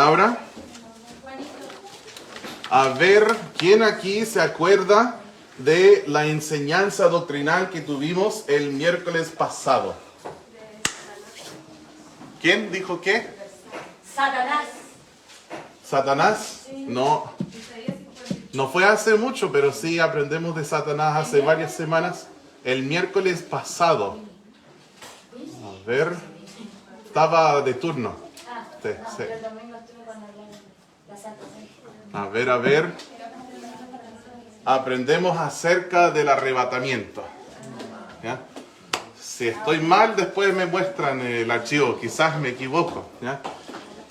palabra. A ver, ¿quién aquí se acuerda de la enseñanza doctrinal que tuvimos el miércoles pasado? ¿Quién dijo qué? Satanás. ¿Satanás? No. No fue hace mucho, pero sí aprendemos de Satanás hace varias semanas. El miércoles pasado. A ver. Estaba de turno. Sí, sí. El domingo estuve con la Santa Cena. A ver. Aprendemos acerca del arrebatamiento. ¿Ya? Si estoy mal, después me muestran el archivo. Quizás me equivoco. ¿Ya?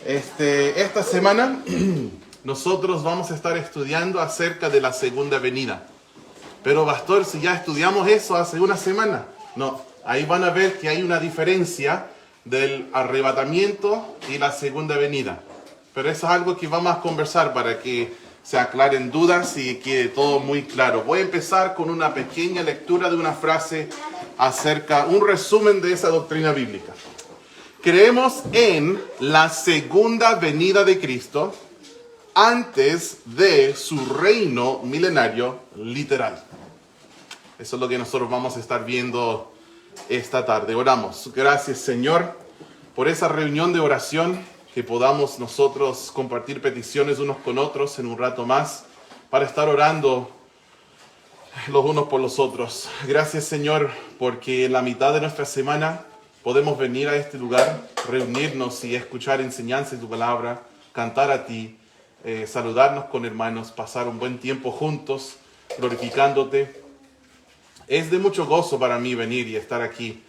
Esta semana nosotros vamos a estar estudiando acerca de la segunda venida. Pero pastor, si ya estudiamos eso hace una semana. No, ahí van a ver que hay una diferencia del arrebatamiento y la segunda venida. Pero eso es algo que vamos a conversar para que se aclaren dudas y quede todo muy claro. Voy a empezar con una pequeña lectura de una frase acerca, un resumen de esa doctrina bíblica. Creemos en la segunda venida de Cristo antes de su reino milenario literal. Eso es lo que nosotros vamos a estar viendo esta tarde. Oramos. Gracias, Señor, por esa reunión de oración, que podamos nosotros compartir peticiones unos con otros en un rato más para estar orando los unos por los otros. Gracias, Señor, porque en la mitad de nuestra semana podemos venir a este lugar, reunirnos y escuchar enseñanza de tu palabra, cantar a ti, saludarnos con hermanos, pasar un buen tiempo juntos, glorificándote. Es de mucho gozo para mí venir y estar aquí.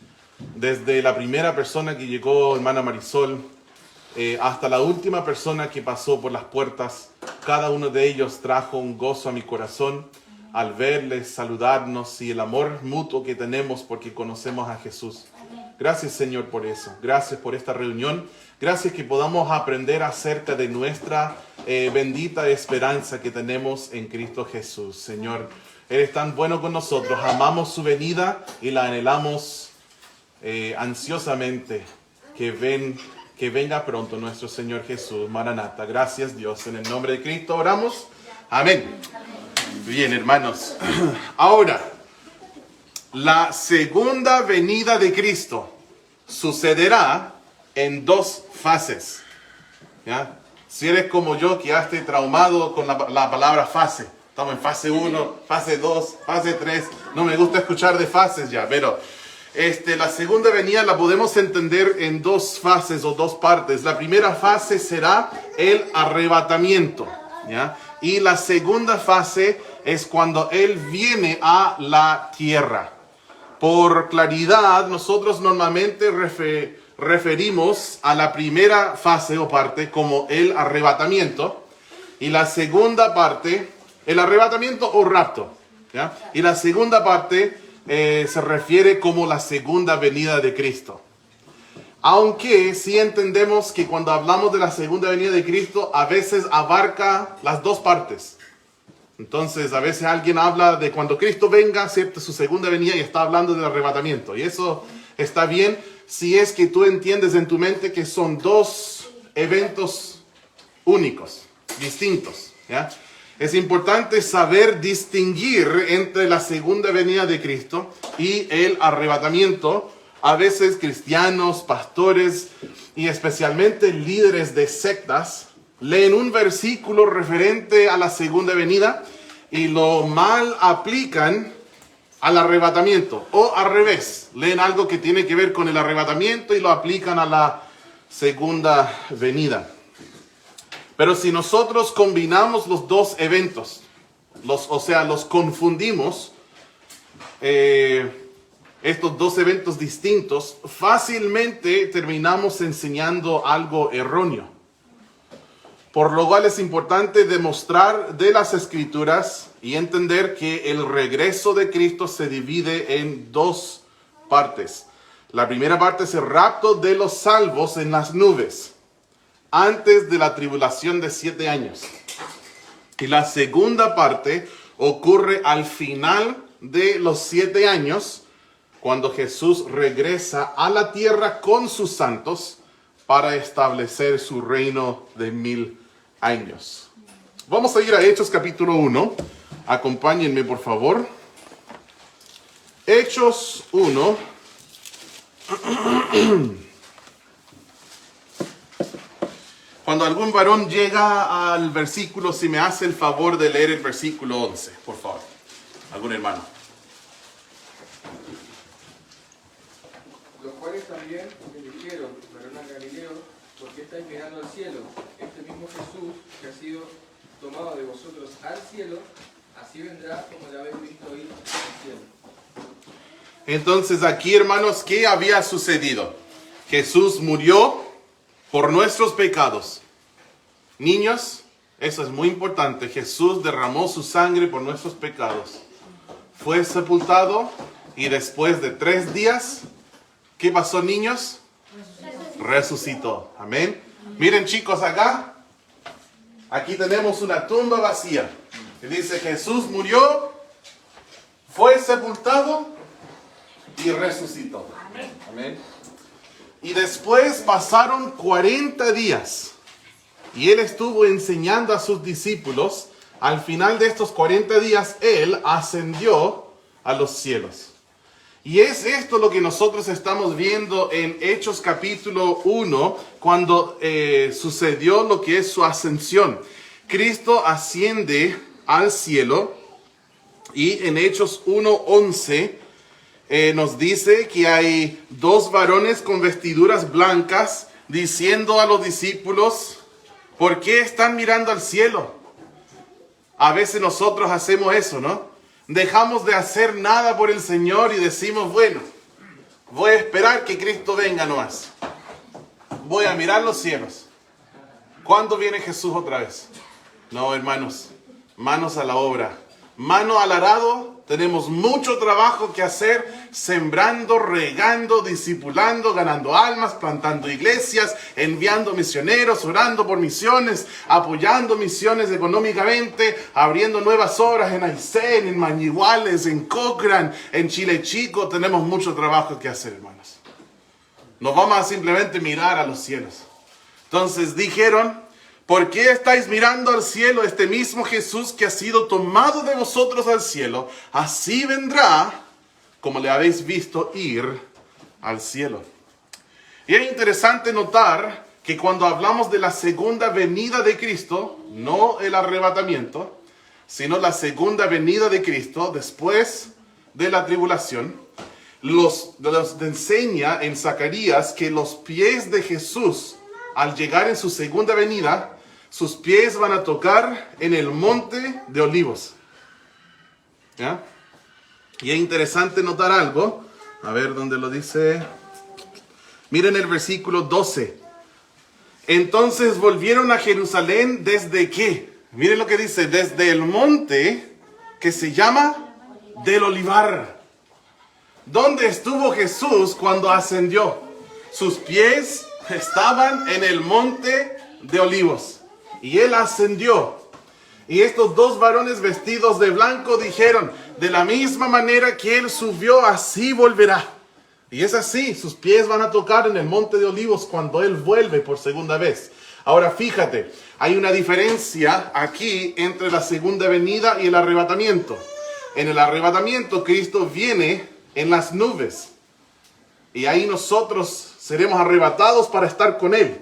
Desde la primera persona que llegó, hermana Marisol, hasta la última persona que pasó por las puertas, cada uno de ellos trajo un gozo a mi corazón al verles, saludarnos y el amor mutuo que tenemos porque conocemos a Jesús. Gracias, Señor, por eso. Gracias por esta reunión. Gracias que podamos aprender acerca de nuestra bendita esperanza que tenemos en Cristo Jesús. Señor, eres tan bueno con nosotros. Amamos su venida y la anhelamos ansiosamente. Que venga pronto nuestro Señor Jesús. Maranata. Gracias, Dios. En el nombre de Cristo oramos. Amén. Bien, hermanos. Ahora, la segunda venida de Cristo sucederá en dos fases. ¿Ya? Si eres como yo, que ya esté traumado con la palabra fase. Estamos en fase 1, fase 2, fase 3. No me gusta escuchar de fases ya, pero la segunda venida la podemos entender en dos fases o dos partes. La primera fase será el arrebatamiento, ¿ya? Y la segunda fase es cuando Él viene a la tierra. Por claridad, nosotros normalmente referimos a la primera fase o parte como el arrebatamiento y la segunda parte, el arrebatamiento o rapto, ¿ya? Y la segunda parte se refiere como la segunda venida de Cristo. Aunque sí entendemos que cuando hablamos de la segunda venida de Cristo, a veces abarca las dos partes. Entonces, a veces alguien habla de cuando Cristo venga, ¿cierto? Su segunda venida, y está hablando del arrebatamiento. Y eso está bien si es que tú entiendes en tu mente que son dos eventos únicos, distintos, ¿ya? Es importante saber distinguir entre la segunda venida de Cristo y el arrebatamiento. A veces cristianos, pastores y especialmente líderes de sectas leen un versículo referente a la segunda venida y lo mal aplican al arrebatamiento. O al revés, leen algo que tiene que ver con el arrebatamiento y lo aplican a la segunda venida. Pero si nosotros combinamos los dos eventos, los confundimos, estos dos eventos distintos, fácilmente terminamos enseñando algo erróneo. Por lo cual es importante demostrar de las Escrituras y entender que el regreso de Cristo se divide en dos partes. La primera parte es el rapto de los salvos en las nubes, antes de la tribulación de 7 años. Y la segunda parte ocurre al final de los 7 años, cuando Jesús regresa a la tierra con sus santos para establecer su reino de 1000 años. Vamos a ir a Hechos capítulo 1. Acompáñenme, por favor. Hechos 1. Cuando algún varón llega al versículo, si me hace el favor de leer el versículo 11, por favor. ¿Algún hermano? Los cuales también le dijeron, varones Galileos, ¿por qué estáis mirando al cielo? Este mismo Jesús que ha sido tomado de vosotros al cielo, así vendrá como le habéis visto ir al cielo. Entonces aquí, hermanos, ¿qué había sucedido? Jesús murió por nuestros pecados. Niños, eso es muy importante. Jesús derramó su sangre por nuestros pecados. Fue sepultado y después de 3 días, ¿qué pasó, niños? Resucitó. Amén. Miren, chicos, acá. Aquí tenemos una tumba vacía. Que dice Jesús murió, fue sepultado y resucitó. Amén. Y después pasaron 40 días. Y Él estuvo enseñando a sus discípulos. Al final de estos 40 días, Él ascendió a los cielos. Y es esto lo que nosotros estamos viendo en Hechos capítulo 1, cuando sucedió lo que es su ascensión. Cristo asciende al cielo y en Hechos 1:11 nos dice que hay 2 varones con vestiduras blancas diciendo a los discípulos, ¿por qué están mirando al cielo? A veces nosotros hacemos eso, ¿no? Dejamos de hacer nada por el Señor y decimos, bueno, voy a esperar que Cristo venga nomás. Voy a mirar los cielos. ¿Cuándo viene Jesús otra vez? No, hermanos, manos a la obra. Mano al arado, tenemos mucho trabajo que hacer, sembrando, regando, discipulando, ganando almas, plantando iglesias, enviando misioneros, orando por misiones, apoyando misiones económicamente, abriendo nuevas obras en Aysén, en Mañiguales, en Cochrane, en Chile Chico. Tenemos mucho trabajo que hacer, hermanos. No vamos a simplemente mirar a los cielos. Entonces dijeron, ¿por qué estáis mirando al cielo? Este mismo Jesús que ha sido tomado de vosotros al cielo, así vendrá como le habéis visto ir al cielo. Y es interesante notar que cuando hablamos de la segunda venida de Cristo, no el arrebatamiento, sino la segunda venida de Cristo después de la tribulación, nos enseña en Zacarías que los pies de Jesús, al llegar en su segunda venida, sus pies van a tocar en el monte de Olivos. ¿Ya? Y es interesante notar algo. A ver dónde lo dice. Miren el versículo 12. Entonces volvieron a Jerusalén desde ¿qué? Miren lo que dice. Desde el monte que se llama del Olivar. ¿Dónde estuvo Jesús cuando ascendió? Sus pies estaban en el monte de Olivos. Y Él ascendió. Y estos 2 varones vestidos de blanco dijeron, de la misma manera que Él subió, así volverá. Y es así, sus pies van a tocar en el monte de Olivos cuando Él vuelve por segunda vez. Ahora fíjate, hay una diferencia aquí entre la segunda venida y el arrebatamiento. En el arrebatamiento Cristo viene en las nubes. Y ahí nosotros seremos arrebatados para estar con Él.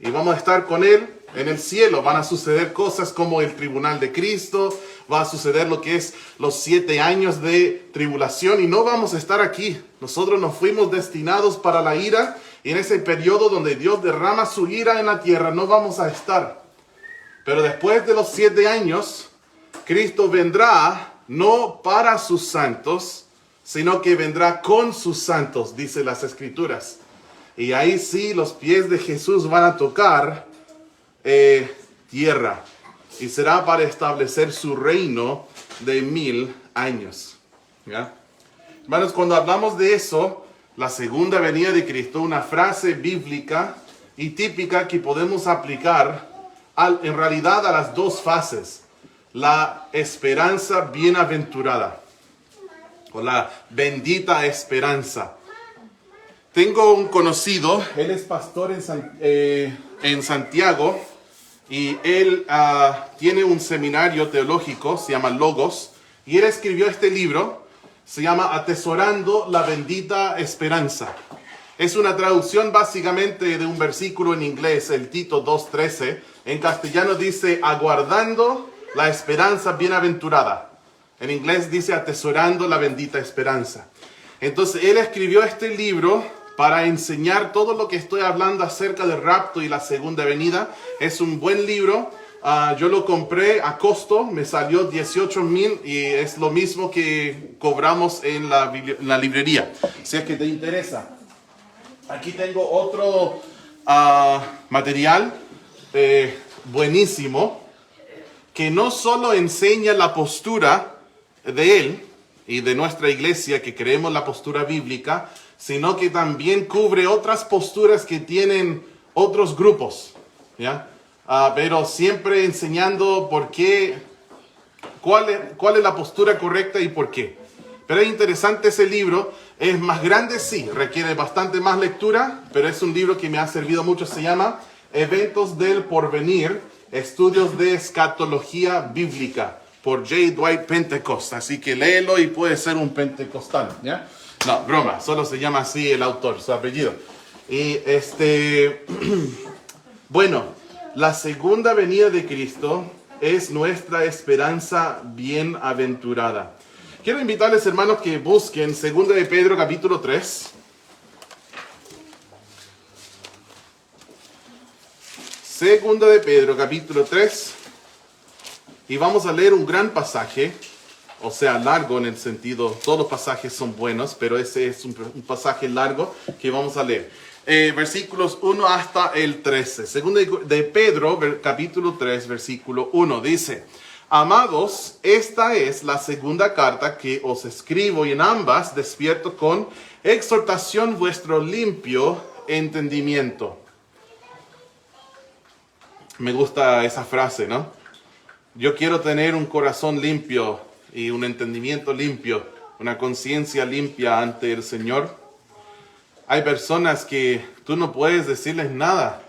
Y vamos a estar con Él en el cielo. Van a suceder cosas como el tribunal de Cristo. Va a suceder lo que es los 7 años de tribulación. Y no vamos a estar aquí. Nosotros nos fuimos destinados para la ira. Y en ese periodo donde Dios derrama su ira en la tierra, no vamos a estar. Pero después de los 7 años, Cristo vendrá no para sus santos, sino que vendrá con sus santos, dice las Escrituras. Y ahí sí los pies de Jesús van a tocar tierra. Y será para establecer su reino de 1000 años. ¿Ya? Hermanos, cuando hablamos de eso, la segunda venida de Cristo, una frase bíblica y típica que podemos aplicar en realidad a las 2 fases. La esperanza bienaventurada. O la bendita esperanza. Tengo un conocido, él es pastor en Santiago y él tiene un seminario teológico, se llama Logos, y él escribió este libro, se llama Atesorando la bendita esperanza. Es una traducción básicamente de un versículo en inglés, el Tito 2:13. En castellano dice, aguardando la esperanza bienaventurada. En inglés dice, atesorando la bendita esperanza. Entonces, él escribió este libro para enseñar todo lo que estoy hablando acerca del rapto y la segunda venida. Es un buen libro. Yo lo compré a costo, me salió 18,000 y es lo mismo que cobramos en la librería. Si es que te interesa. Aquí tengo otro material buenísimo que no solo enseña la postura de él y de nuestra iglesia, que creemos la postura bíblica, sino que también cubre otras posturas que tienen otros grupos, ¿ya? Pero siempre enseñando cuál es la postura correcta y por qué. Pero es interesante ese libro, es más grande, sí, requiere bastante más lectura, pero es un libro que me ha servido mucho, se llama Eventos del Porvenir, Estudios de Escatología Bíblica, por J. Dwight Pentecost. Así que léelo y puede ser un pentecostal, ¿ya? No, broma, solo se llama así el autor, su apellido. Y bueno, la segunda venida de Cristo es nuestra esperanza bienaventurada. Quiero invitarles, hermanos, que busquen 2 de Pedro capítulo 3. Segunda de Pedro capítulo 3. Y vamos a leer un gran pasaje. O sea, largo en el sentido, todos los pasajes son buenos, pero ese es un pasaje largo que vamos a leer. Versículos 1 hasta el 13. Segunda de Pedro, capítulo 3, versículo 1, dice: Amados, esta es la segunda carta que os escribo, y en ambas despierto con exhortación vuestro limpio entendimiento. Me gusta esa frase, ¿no? Yo quiero tener un corazón limpio y un entendimiento limpio, una conciencia limpia ante el Señor. Hay personas que tú no puedes decirles nada,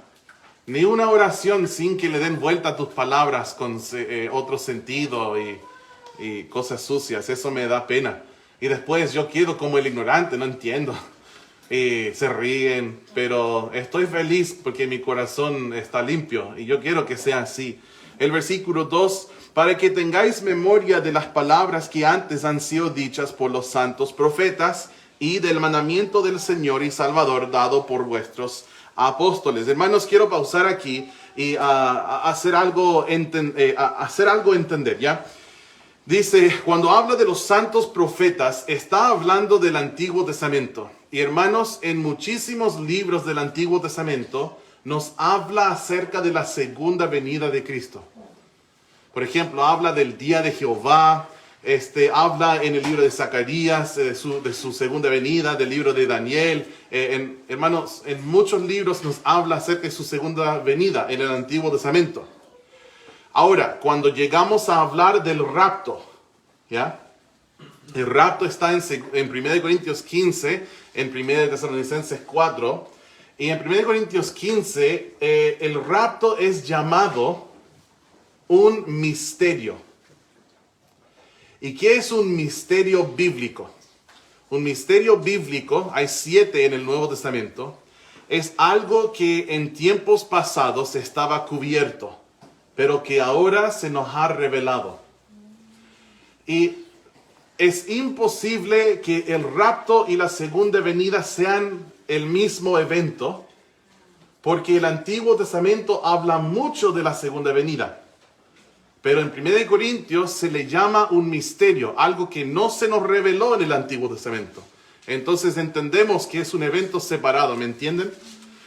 ni una oración sin que le den vuelta a tus palabras con otro sentido y cosas sucias. Eso me da pena. Y después yo quedo como el ignorante, no entiendo. Y se ríen, pero estoy feliz porque mi corazón está limpio y yo quiero que sea así. El versículo 2, para que tengáis memoria de las palabras que antes han sido dichas por los santos profetas y del mandamiento del Señor y Salvador dado por vuestros apóstoles. Hermanos, quiero pausar aquí y hacer algo entender, ¿ya? Dice, cuando habla de los santos profetas, está hablando del Antiguo Testamento. Y hermanos, en muchísimos libros del Antiguo Testamento nos habla acerca de la segunda venida de Cristo. Por ejemplo, habla del día de Jehová, habla en el libro de Zacarías de su segunda venida, del libro de Daniel. Hermanos, en muchos libros nos habla acerca de su segunda venida en el Antiguo Testamento. Ahora, cuando llegamos a hablar del rapto, ¿ya? El rapto está en 1 Corintios 15, en 1 Tesalonicenses 4, y en 1 Corintios 15 el rapto es llamado un misterio. ¿Y qué es un misterio bíblico? Un misterio bíblico, hay 7 en el Nuevo Testamento, es algo que en tiempos pasados estaba cubierto, pero que ahora se nos ha revelado. Y es imposible que el rapto y la segunda venida sean el mismo evento, porque el Antiguo Testamento habla mucho de la segunda venida. Pero en 1 Corintios se le llama un misterio, algo que no se nos reveló en el Antiguo Testamento. Entonces entendemos que es un evento separado, ¿me entienden?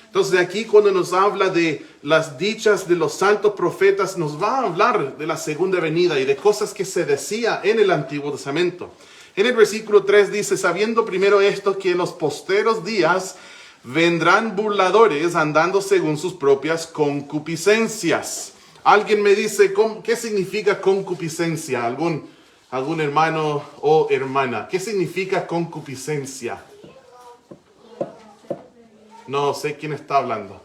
Entonces aquí cuando nos habla de las dichas de los santos profetas, nos va a hablar de la segunda venida y de cosas que se decía en el Antiguo Testamento. En el versículo 3 dice, sabiendo primero esto, que en los posteros días vendrán burladores andando según sus propias concupiscencias. Alguien me dice, ¿qué significa concupiscencia? ¿Algún hermano o hermana? ¿Qué significa concupiscencia? No sé quién está hablando.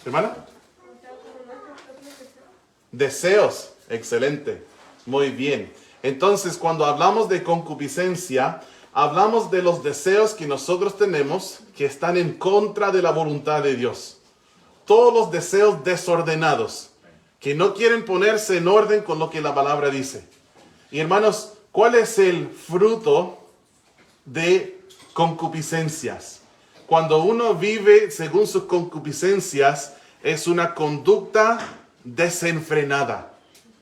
¿Hermana? Deseos. Excelente. Muy bien. Entonces, cuando hablamos de concupiscencia, hablamos de los deseos que nosotros tenemos que están en contra de la voluntad de Dios. Todos los deseos desordenados, que no quieren ponerse en orden con lo que la palabra dice. Y hermanos, ¿cuál es el fruto de concupiscencias? Cuando uno vive según sus concupiscencias, es una conducta desenfrenada,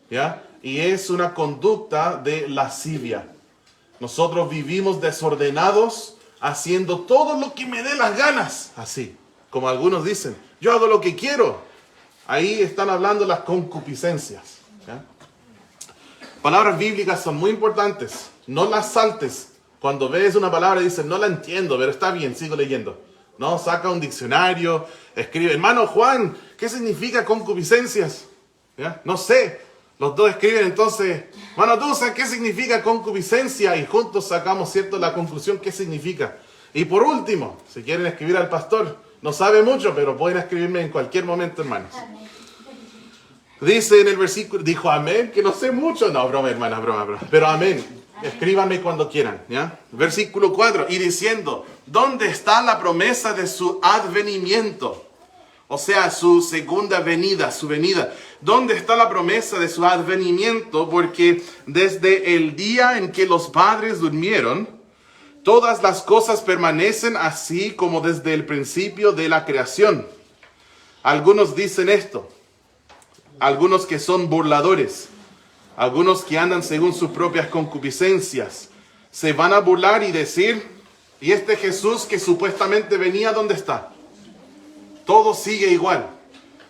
¿ya? Y es una conducta de lascivia. Nosotros vivimos desordenados, haciendo todo lo que me dé las ganas. Así, como algunos dicen, yo hago lo que quiero. Ahí están hablando las concupiscencias, ¿ya? Palabras bíblicas son muy importantes. No las saltes. Cuando ves una palabra y dices, no la entiendo, pero está bien, sigo leyendo. No, saca un diccionario, escribe, hermano Juan, ¿qué significa concupiscencias? ¿Ya? No sé. Los dos escriben entonces, hermano Tusa, ¿qué significa concupiscencia? Y juntos sacamos, ¿cierto?, la conclusión, ¿qué significa? Y por último, si quieren escribir al pastor, no sabe mucho, pero pueden escribirme en cualquier momento, hermanos. Dice en el versículo, dijo amén, que no sé mucho. No, broma, hermana, broma. Pero amén. Escríbanme cuando quieran, ¿ya? Versículo 4, y diciendo, ¿dónde está la promesa de su advenimiento? O sea, su segunda venida, su venida. ¿Dónde está la promesa de su advenimiento? Porque desde el día en que los padres durmieron, todas las cosas permanecen así como desde el principio de la creación. Algunos dicen esto. Algunos que son burladores. Algunos que andan según sus propias concupiscencias. Se van a burlar y decir, ¿y este Jesús que supuestamente venía, dónde está? Todo sigue igual.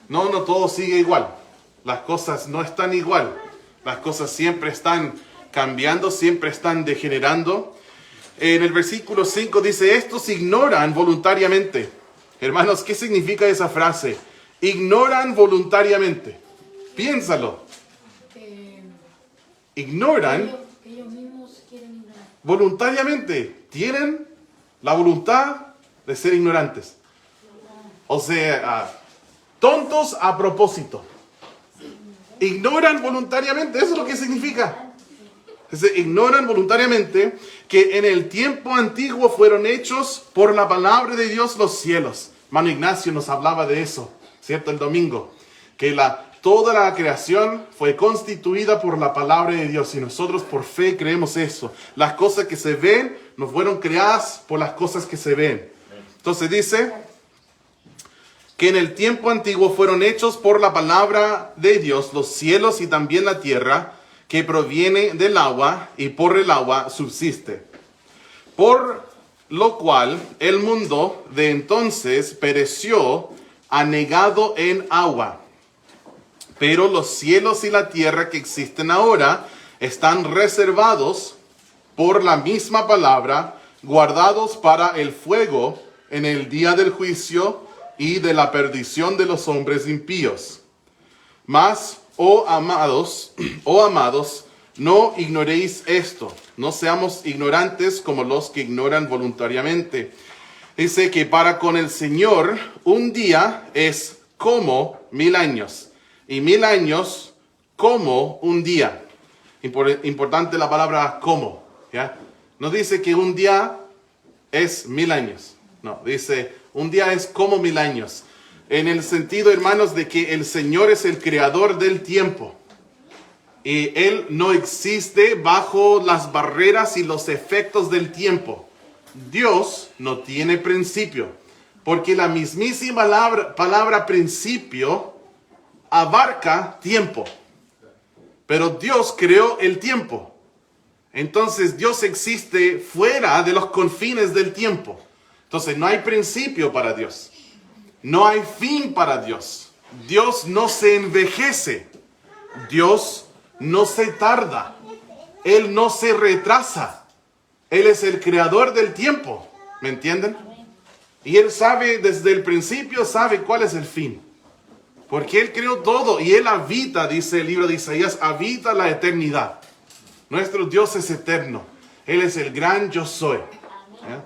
No todo sigue igual. Las cosas no están igual. Las cosas siempre están cambiando, siempre están degenerando. En el versículo 5 dice, estos ignoran voluntariamente. Hermanos, ¿qué significa esa frase? Ignoran voluntariamente. Piénsalo. Ignoran ellos mismos quieren ignorar. Voluntariamente. Tienen la voluntad de ser ignorantes. O sea, tontos a propósito. Ignoran voluntariamente, eso es lo que significa. Ignoran voluntariamente que en el tiempo antiguo fueron hechos por la palabra de Dios los cielos. Hermano Ignacio nos hablaba de eso, ¿cierto? El domingo. Que toda la creación fue constituida por la palabra de Dios y nosotros por fe creemos eso. Las cosas que se ven no fueron creadas por las cosas que se ven. Entonces dice que en el tiempo antiguo fueron hechos por la palabra de Dios los cielos y también la tierra, que proviene del agua y por el agua subsiste. Por lo cual el mundo de entonces pereció anegado en agua. Pero los cielos y la tierra que existen ahora están reservados por la misma palabra, guardados para el fuego en el día del juicio y de la perdición de los hombres impíos. Mas, oh amados, no ignoréis esto, no seamos ignorantes como los que ignoran voluntariamente. Dice que para con el Señor un día es como 1000 años, y 1000 años como un día. Importante la palabra como, ¿ya? No dice que un día es 1000 años, no, dice un día es como 1000 años. En el sentido, hermanos, de que el Señor es el creador del tiempo. Y Él no existe bajo las barreras y los efectos del tiempo. Dios no tiene principio. Porque la mismísima palabra principio abarca tiempo. Pero Dios creó el tiempo. Entonces Dios existe fuera de los confines del tiempo. Entonces no hay principio para Dios. No hay fin para Dios. Dios no se envejece. Dios no se tarda. Él no se retrasa. Él es el creador del tiempo. ¿Me entienden? Y Él sabe desde el principio, sabe cuál es el fin. Porque Él creó todo y Él habita, dice el libro de Isaías, habita la eternidad. Nuestro Dios es eterno. Él es el gran yo soy. ¿Ya?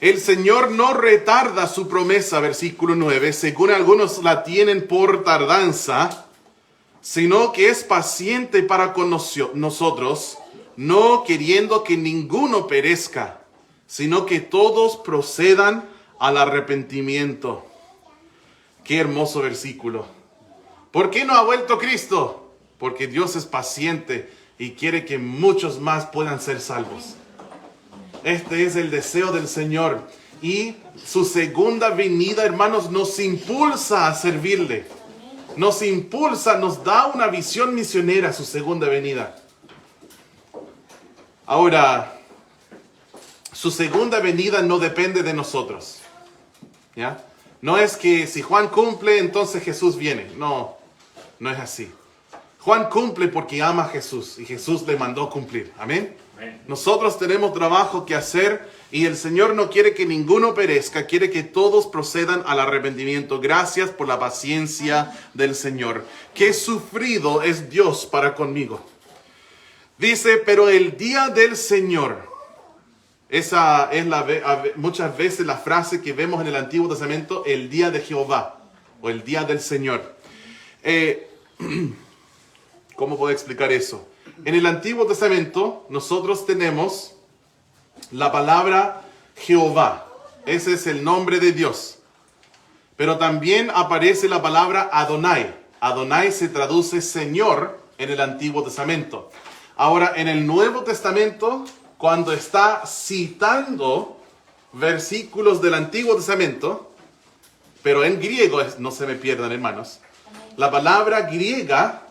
El Señor no retarda su promesa, versículo 9, según algunos la tienen por tardanza, sino que es paciente para con nosotros, no queriendo que ninguno perezca, sino que todos procedan al arrepentimiento. Qué hermoso versículo. ¿Por qué no ha vuelto Cristo? Porque Dios es paciente y quiere que muchos más puedan ser salvos. Este es el deseo del Señor. Y su segunda venida, hermanos, nos impulsa a servirle. Nos impulsa, nos da una visión misionera su segunda venida. Ahora, su segunda venida no depende de nosotros. ¿Ya? No es que si Juan cumple, entonces Jesús viene. No, no es así. Juan cumple porque ama a Jesús y Jesús le mandó cumplir. Amén. Nosotros tenemos trabajo que hacer y el Señor no quiere que ninguno perezca, quiere que todos procedan al arrepentimiento. Gracias por la paciencia del Señor. Qué sufrido es Dios para conmigo. Dice, pero el día del Señor, esa es muchas veces la frase que vemos en el Antiguo Testamento, el día de Jehová o el día del Señor. ¿Cómo puedo explicar eso? En el Antiguo Testamento nosotros tenemos la palabra Jehová. Ese es el nombre de Dios. Pero también aparece la palabra Adonai. Adonai se traduce Señor en el Antiguo Testamento. Ahora, en el Nuevo Testamento, cuando está citando versículos del Antiguo Testamento, pero en griego, no se me pierdan, hermanos, la palabra griega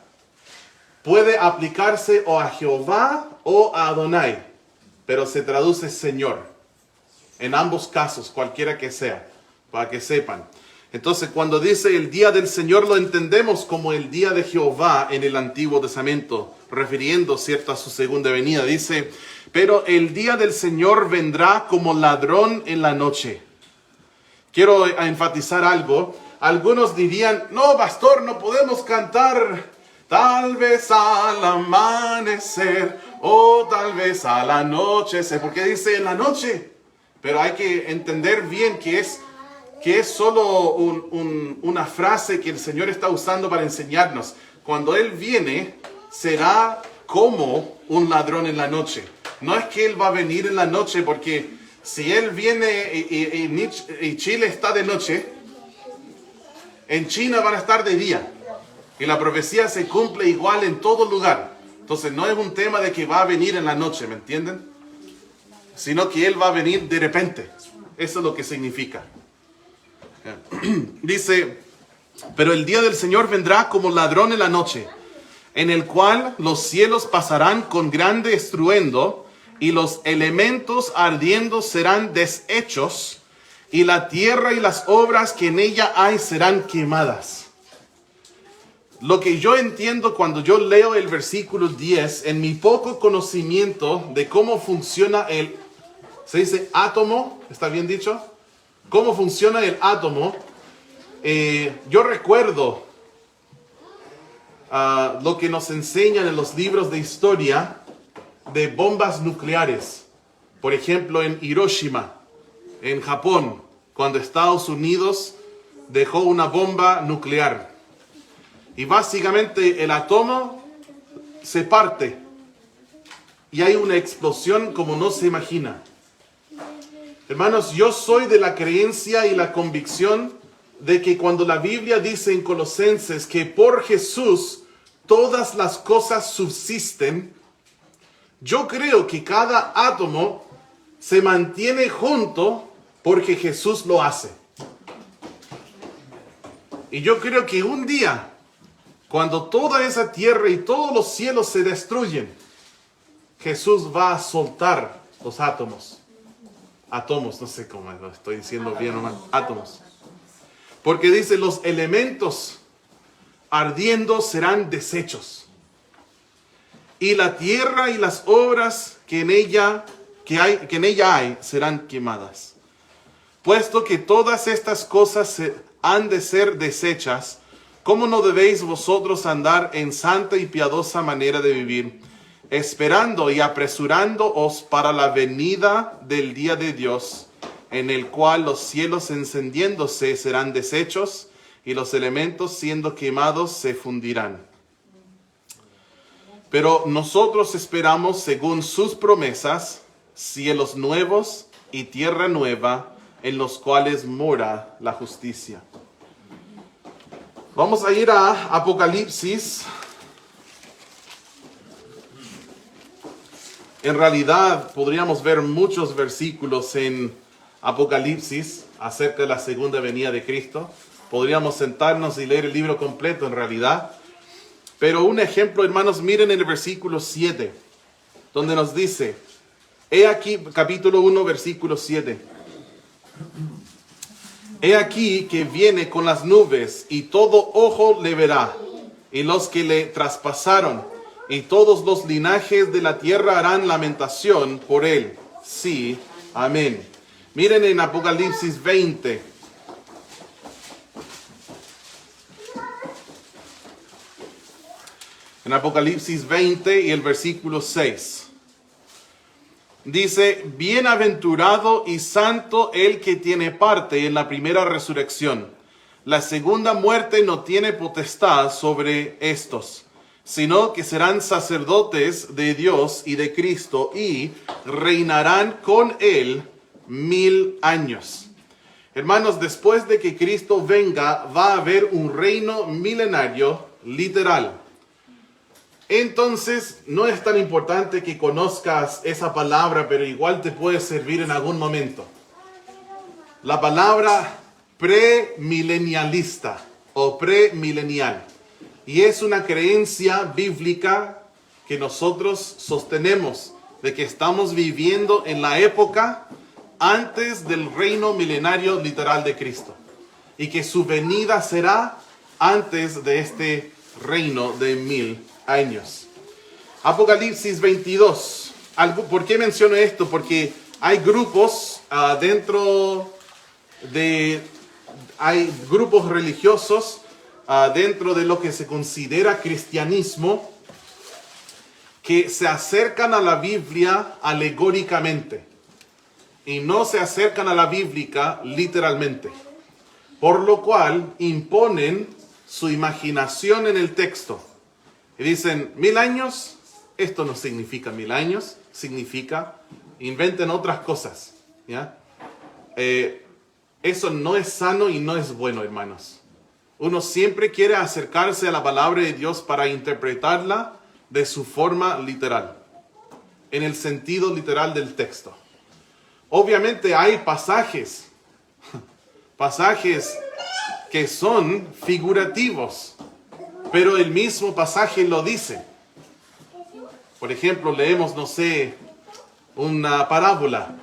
puede aplicarse o a Jehová o a Adonai, pero se traduce Señor. En ambos casos, cualquiera que sea, para que sepan. Entonces, cuando dice el día del Señor, lo entendemos como el día de Jehová en el Antiguo Testamento, refiriendo, ¿cierto?, a su segunda venida. Dice, pero el día del Señor vendrá como ladrón en la noche. Quiero enfatizar algo. Algunos dirían, no, pastor, no podemos cantar tal vez al amanecer o tal vez al anochecer, porque dice en la noche. Pero hay que entender bien que es solo una frase que el Señor está usando para enseñarnos. Cuando Él viene, será como un ladrón en la noche. No es que Él va a venir en la noche, porque si Él viene y Chile está de noche, en China van a estar de día. Y la profecía se cumple igual en todo lugar. Entonces no es un tema de que va a venir en la noche, ¿me entienden? Sino que Él va a venir de repente. Eso es lo que significa. Dice, pero el día del Señor vendrá como ladrón en la noche, en el cual los cielos pasarán con grande estruendo, y los elementos ardiendo serán deshechos, y la tierra y las obras que en ella hay serán quemadas. Lo que yo entiendo cuando yo leo el versículo 10, en mi poco conocimiento de cómo funciona ¿se dice átomo? ¿Está bien dicho? ¿Cómo funciona el átomo? Yo recuerdo lo que nos enseñan en los libros de historia de bombas nucleares. Por ejemplo, en Hiroshima, en Japón, cuando Estados Unidos dejó una bomba nuclear. Y básicamente el átomo se parte y hay una explosión como no se imagina. Hermanos, yo soy de la creencia y la convicción de que cuando la Biblia dice en Colosenses que por Jesús todas las cosas subsisten, yo creo que cada átomo se mantiene junto porque Jesús lo hace. Y yo creo que un día, cuando toda esa tierra y todos los cielos se destruyen, Jesús va a soltar los átomos. Átomos, no sé cómo lo estoy diciendo bien o mal. Átomos. Porque dice, los elementos ardiendo serán deshechos. Y la tierra y las obras que en ella hay serán quemadas. Puesto que todas estas cosas han de ser deshechas, ¿cómo no debéis vosotros andar en santa y piadosa manera de vivir, esperando y apresurándoos para la venida del día de Dios, en el cual los cielos encendiéndose serán deshechos y los elementos siendo quemados se fundirán. Pero nosotros esperamos, según sus promesas, cielos nuevos y tierra nueva, en los cuales mora la justicia. Vamos a ir a Apocalipsis. En realidad podríamos ver muchos versículos en Apocalipsis acerca de la segunda venida de Cristo. Podríamos sentarnos y leer el libro completo en realidad. Pero un ejemplo, hermanos, miren en el versículo 7, donde nos dice, he aquí, capítulo 1, versículo 7. He aquí que viene con las nubes, y todo ojo le verá, y los que le traspasaron, y todos los linajes de la tierra harán lamentación por él. Sí, amén. Miren en Apocalipsis 20. En Apocalipsis 20 y el versículo 6. Dice, bienaventurado y santo el que tiene parte en la primera resurrección. La segunda muerte no tiene potestad sobre estos, sino que serán sacerdotes de Dios y de Cristo y reinarán con él 1000 años. Hermanos, después de que Cristo venga, va a haber un reino milenario literal. Entonces, no es tan importante que conozcas esa palabra, pero igual te puede servir en algún momento. La palabra premilenialista o premilenial. Y es una creencia bíblica que nosotros sostenemos de que estamos viviendo en la época antes del reino milenario literal de Cristo. Y que su venida será antes de este reino de 1000 años. Apocalipsis 22. ¿Por qué menciono esto? Porque hay grupos hay grupos religiosos dentro de lo que se considera cristianismo que se acercan a la Biblia alegóricamente y no se acercan a la Biblia literalmente, por lo cual imponen su imaginación en el texto. Y dicen, 1000 años, esto no significa 1000 años, significa, inventen otras cosas, ¿ya? Eso no es sano y no es bueno, hermanos. Uno siempre quiere acercarse a la palabra de Dios para interpretarla de su forma literal, en el sentido literal del texto. Obviamente hay pasajes que son figurativos, pero el mismo pasaje lo dice. Por ejemplo, leemos, no sé, una parábola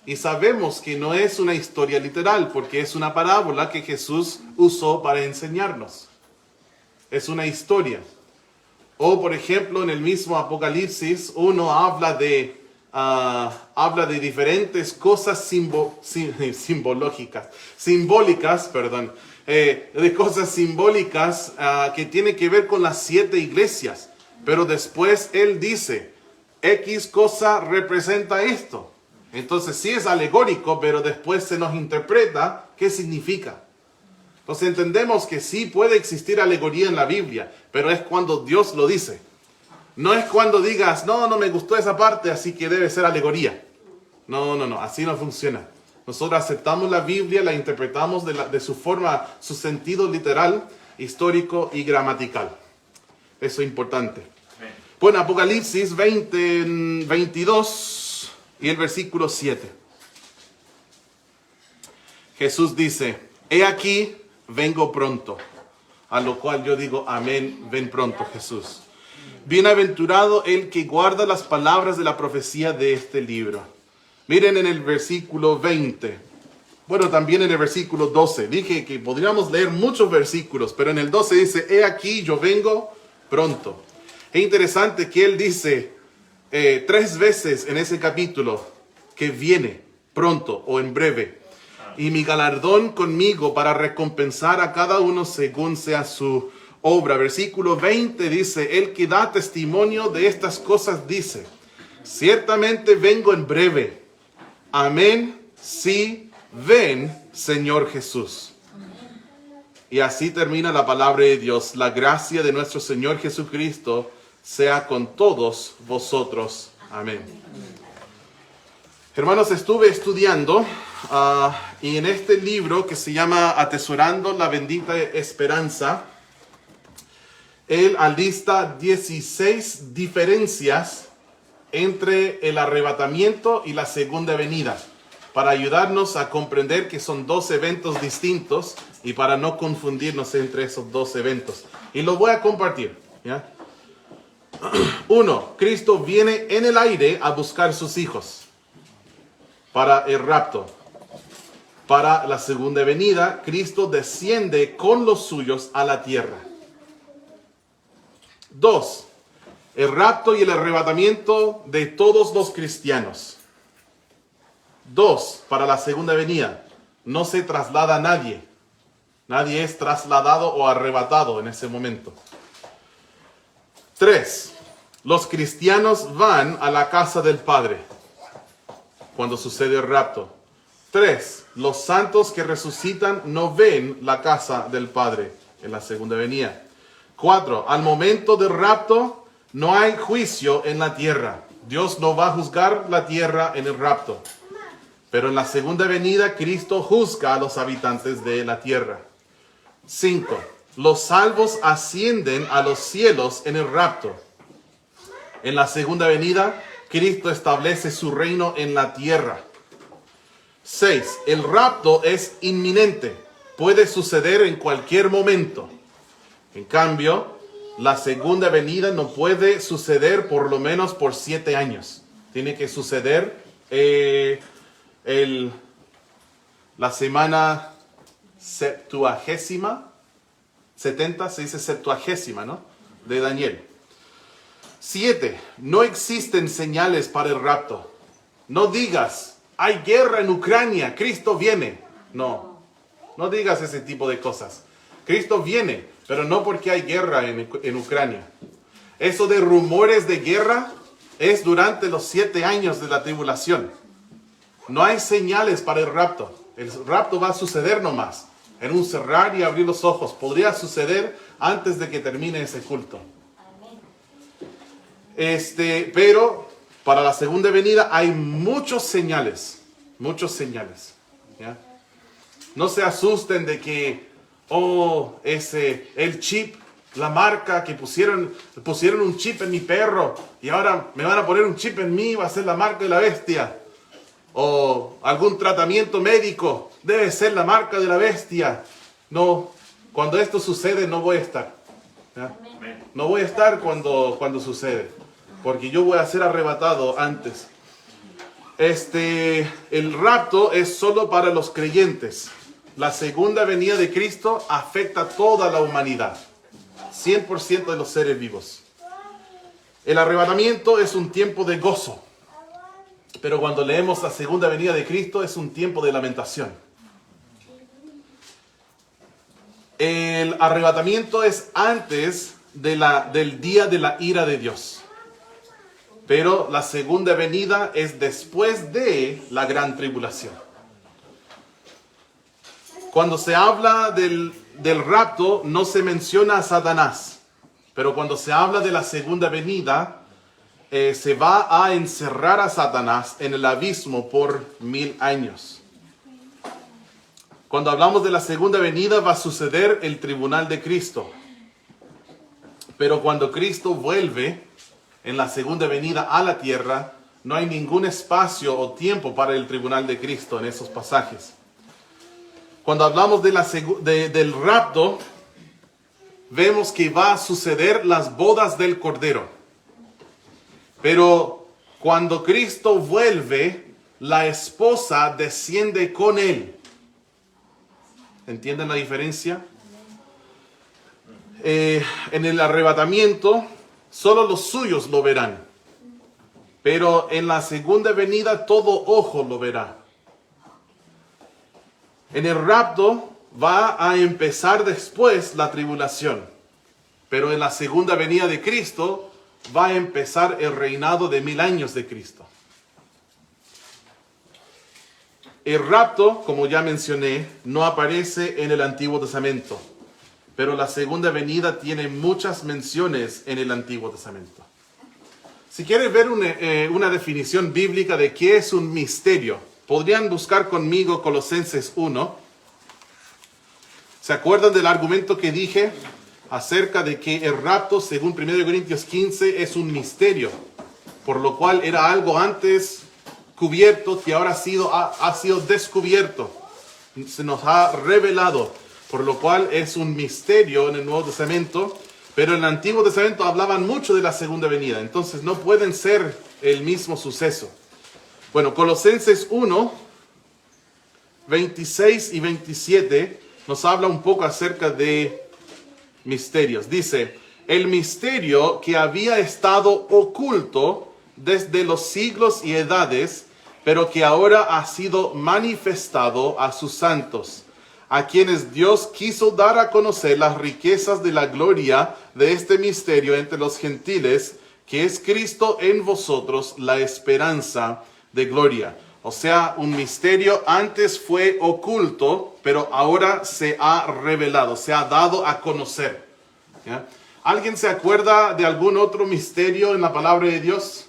y sabemos que no es una historia literal porque es una parábola que Jesús usó para enseñarnos. Es una historia. O, por ejemplo, en el mismo Apocalipsis, uno habla de diferentes cosas simbólicas, de cosas simbólicas que tienen que ver con las 7 iglesias. Pero después él dice, X cosa representa esto. Entonces sí es alegórico, pero después se nos interpreta qué significa. Entonces entendemos que sí puede existir alegoría en la Biblia, pero es cuando Dios lo dice. No es cuando digas, no me gustó esa parte, así que debe ser alegoría. No, así no funciona. Nosotros aceptamos la Biblia, la interpretamos de su forma, su sentido literal, histórico y gramatical. Eso es importante. Bueno, Apocalipsis 22 y el versículo 7. Jesús dice, he aquí, vengo pronto. A lo cual yo digo, amén, ven pronto, Jesús. Bienaventurado el que guarda las palabras de la profecía de este libro. Miren en el versículo 20. Bueno, también en el versículo 12. Dije que podríamos leer muchos versículos, pero en el 12 dice, he aquí, yo vengo pronto. Es interesante que él dice 3 veces en ese capítulo que viene pronto o en breve. Y mi galardón conmigo para recompensar a cada uno según sea su obra. Versículo 20 dice, el que da testimonio de estas cosas dice, ciertamente vengo en breve. Amén, sí, ven, Señor Jesús. Y así termina la palabra de Dios. La gracia de nuestro Señor Jesucristo sea con todos vosotros. Amén. Hermanos, estuve estudiando y en este libro que se llama Atesorando la bendita esperanza, él alista 16 diferencias entre el arrebatamiento y la segunda venida, para ayudarnos a comprender que son dos eventos distintos y para no confundirnos entre esos dos eventos. Y lo voy a compartir, ¿ya? 1. Cristo viene en el aire a buscar sus hijos para el rapto. Para la segunda venida, Cristo desciende con los suyos a la tierra. 2. El rapto y el arrebatamiento de todos los cristianos. 2. Para la segunda venida, no se traslada nadie. Nadie es trasladado o arrebatado en ese momento. 3. Los cristianos van a la casa del Padre cuando sucede el rapto. 3. Los santos que resucitan no ven la casa del Padre en la segunda venida. 4. Al momento del rapto no hay juicio en la tierra. Dios no va a juzgar la tierra en el rapto. Pero en la segunda venida Cristo juzga a los habitantes de la tierra. 5. Los salvos ascienden a los cielos en el rapto. En la segunda venida Cristo establece su reino en la tierra. 6. El rapto es inminente. Puede suceder en cualquier momento. En cambio, la segunda venida no puede suceder por lo menos por 7 años. Tiene que suceder la semana 70, se dice 70, ¿no? De Daniel. 7. No existen señales para el rapto. No digas, hay guerra en Ucrania, Cristo viene. No digas ese tipo de cosas. Cristo viene, pero no porque hay guerra en Ucrania. Eso de rumores de guerra es durante los 7 años de la tribulación. No hay señales para el rapto. El rapto va a suceder nomás. En un cerrar y abrir los ojos. Podría suceder antes de que termine ese culto. Pero para la segunda venida hay muchos señales. Muchos señales. ¿Ya? No se asusten de que, el chip, la marca que pusieron un chip en mi perro y ahora me van a poner un chip en mí, va a ser la marca de la bestia. O algún tratamiento médico, debe ser la marca de la bestia. No, cuando esto sucede no voy a estar. ¿Ya? No voy a estar cuando sucede, porque yo voy a ser arrebatado antes. El rapto es solo para los creyentes. La segunda venida de Cristo afecta a toda la humanidad. 100% de los seres vivos. El arrebatamiento es un tiempo de gozo. Pero cuando leemos la segunda venida de Cristo es un tiempo de lamentación. El arrebatamiento es antes del día de la ira de Dios. Pero la segunda venida es después de la gran tribulación. Cuando se habla del rapto no se menciona a Satanás. Pero cuando se habla de la segunda venida, se va a encerrar a Satanás en el abismo por 1000 años. Cuando hablamos de la segunda venida va a suceder el tribunal de Cristo. Pero cuando Cristo vuelve en la segunda venida a la tierra, no hay ningún espacio o tiempo para el tribunal de Cristo en esos pasajes. Cuando hablamos del rapto, vemos que va a suceder las bodas del Cordero. Pero cuando Cristo vuelve, la esposa desciende con él. ¿Entienden la diferencia? En el arrebatamiento, solo los suyos lo verán. Pero en la segunda venida, todo ojo lo verá. En el rapto va a empezar después la tribulación. Pero en la segunda venida de Cristo va a empezar el reinado de 1000 años de Cristo. El rapto, como ya mencioné, no aparece en el Antiguo Testamento, pero la segunda venida tiene muchas menciones en el Antiguo Testamento. Si quieres ver una definición bíblica de qué es un misterio, podrían buscar conmigo Colosenses 1. ¿Se acuerdan del argumento que dije acerca de que el rapto, según 1 Corintios 15, es un misterio, por lo cual era algo antes cubierto que ahora ha sido descubierto, se nos ha revelado, por lo cual es un misterio en el Nuevo Testamento, pero en el Antiguo Testamento hablaban mucho de la segunda venida, entonces no pueden ser el mismo suceso. Bueno, Colosenses 1, 26 y 27 nos habla un poco acerca de misterios. Dice, el misterio que había estado oculto desde los siglos y edades, pero que ahora ha sido manifestado a sus santos, a quienes Dios quiso dar a conocer las riquezas de la gloria de este misterio entre los gentiles, que es Cristo en vosotros, la esperanza de gloria. O sea, un misterio antes fue oculto, pero ahora se ha revelado, se ha dado a conocer. ¿Ya? ¿Alguien se acuerda de algún otro misterio en la palabra de Dios?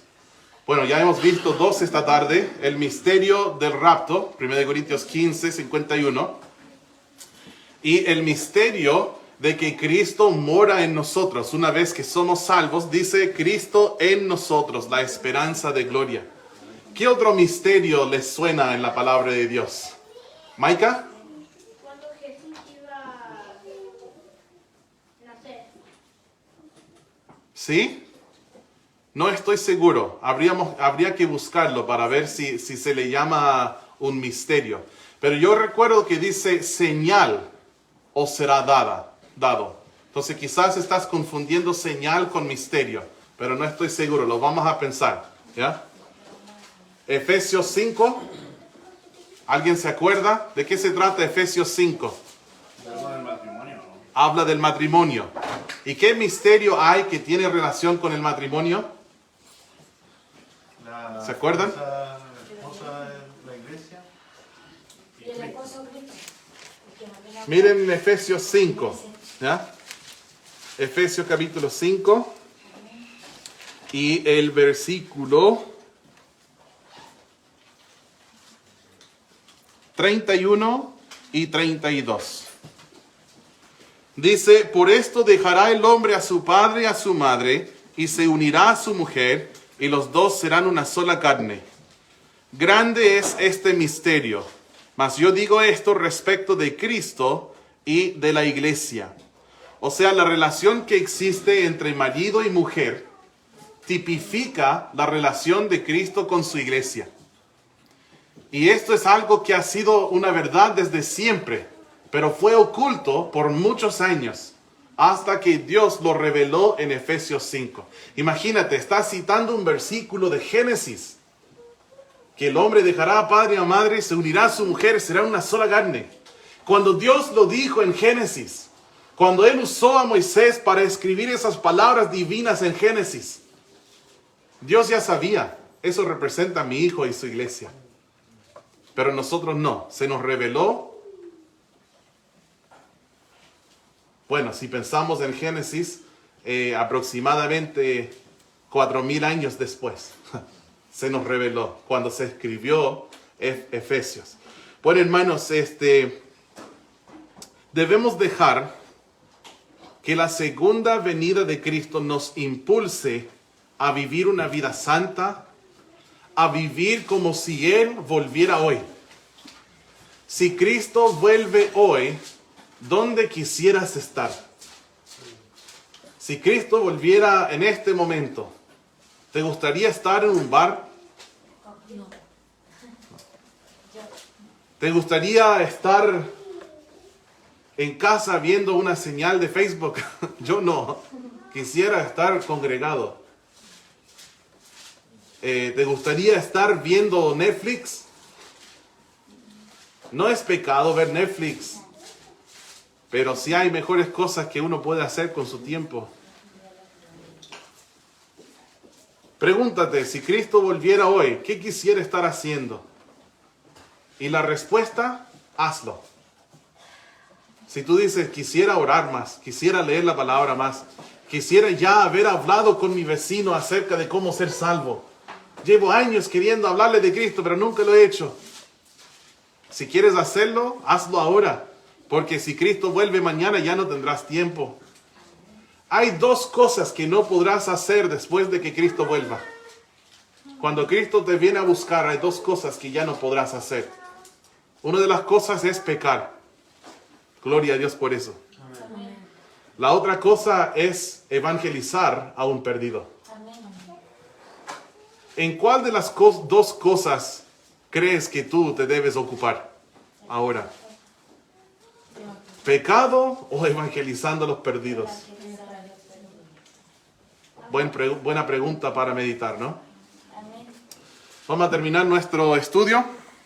Bueno, ya hemos visto dos esta tarde. El misterio del rapto, 1 Corintios 15, 51. Y el misterio de que Cristo mora en nosotros. Una vez que somos salvos, dice Cristo en nosotros, la esperanza de gloria. ¿Qué otro misterio les suena en la palabra de Dios? ¿Maika? Cuando Jesús iba a nacer. ¿Sí? No estoy seguro. Habría que buscarlo para ver si se le llama un misterio. Pero yo recuerdo que dice señal o será dado. Entonces quizás estás confundiendo señal con misterio, pero no estoy seguro. Lo vamos a pensar. ¿Ya? Efesios 5. ¿Alguien se acuerda? ¿De qué se trata Efesios 5? Habla del matrimonio, ¿no? Habla del matrimonio. ¿Y qué misterio hay que tiene relación con el matrimonio? ¿Se acuerdan? La esposa de la iglesia. Y el esposo Cristo. Miren en Efesios 5. ¿Ya? Efesios capítulo 5. Y el versículo 31 y 32. Dice, por esto dejará el hombre a su padre y a su madre, y se unirá a su mujer, y los dos serán una sola carne. Grande es este misterio, mas yo digo esto respecto de Cristo y de la iglesia. O sea, la relación que existe entre marido y mujer tipifica la relación de Cristo con su iglesia. Y esto es algo que ha sido una verdad desde siempre, pero fue oculto por muchos años, hasta que Dios lo reveló en Efesios 5. Imagínate, está citando un versículo de Génesis, que el hombre dejará a padre y a madre, se unirá a su mujer, será una sola carne. Cuando Dios lo dijo en Génesis, cuando Él usó a Moisés para escribir esas palabras divinas en Génesis, Dios ya sabía, eso representa a mi hijo y su iglesia. Pero nosotros no, se nos reveló. Bueno, si pensamos en Génesis, aproximadamente 4,000 años después, se nos reveló cuando se escribió Efesios. Bueno, hermanos, debemos dejar que la segunda venida de Cristo nos impulse a vivir una vida santa, a vivir como si Él volviera hoy. Si Cristo vuelve hoy, ¿dónde quisieras estar? Si Cristo volviera en este momento, ¿te gustaría estar en un bar? No. ¿Te gustaría estar en casa viendo una señal de Facebook? Yo no. Quisiera estar congregado. ¿Te gustaría estar viendo Netflix? No es pecado ver Netflix, pero sí hay mejores cosas que uno puede hacer con su tiempo. Pregúntate, si Cristo volviera hoy, ¿qué quisiera estar haciendo? Y la respuesta, hazlo. Si tú dices, quisiera orar más, quisiera leer la palabra más, quisiera ya haber hablado con mi vecino acerca de cómo ser salvo. Llevo años queriendo hablarle de Cristo, pero nunca lo he hecho. Si quieres hacerlo, hazlo ahora. Porque si Cristo vuelve mañana, ya no tendrás tiempo. Hay dos cosas que no podrás hacer después de que Cristo vuelva. Cuando Cristo te viene a buscar, hay dos cosas que ya no podrás hacer. Una de las cosas es pecar. Gloria a Dios por eso. Amén. La otra cosa es evangelizar a un perdido. Amén. ¿En cuál de las dos cosas crees que tú te debes ocupar ahora? ¿Pecado o evangelizando a los perdidos? Buena pregunta para meditar, ¿no? Amén. Vamos a terminar nuestro estudio.